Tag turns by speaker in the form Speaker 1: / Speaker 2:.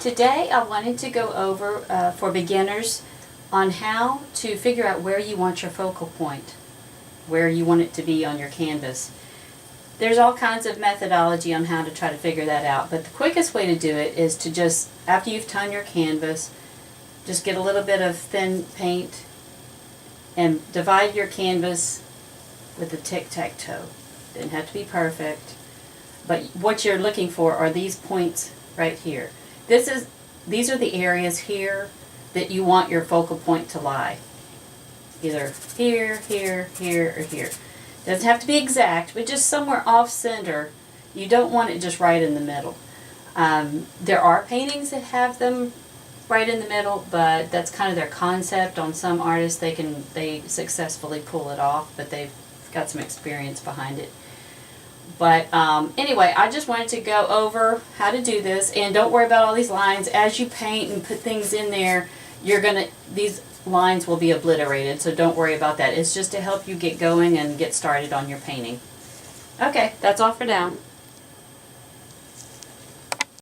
Speaker 1: Today I wanted to go over for beginners on how to figure out where you want your focal point, where you want it to be on your canvas. There's all kinds of methodology on how to try to figure that out, but the quickest way to do it is to just, after you've done your canvas, just get a little bit of thin paint and divide your canvas with a tic-tac-toe. Doesn't have to be perfect, but what you're looking for are these points right here. These are the areas here that you want your focal point to lie. Either here, here, here, or here. Doesn't have to be exact, but just somewhere off center. You don't want it just right in the middle. There are paintings that have them right in the middle, but that's kind of their concept. On some artists they successfully pull it off, but they've got some experience behind it. But anyway, I just wanted to go over how to do this, and don't worry about all these lines. As you paint and put things in there, these lines will be obliterated, so don't worry about that. It's just to help you get going and get started on your painting. Okay, that's all for now.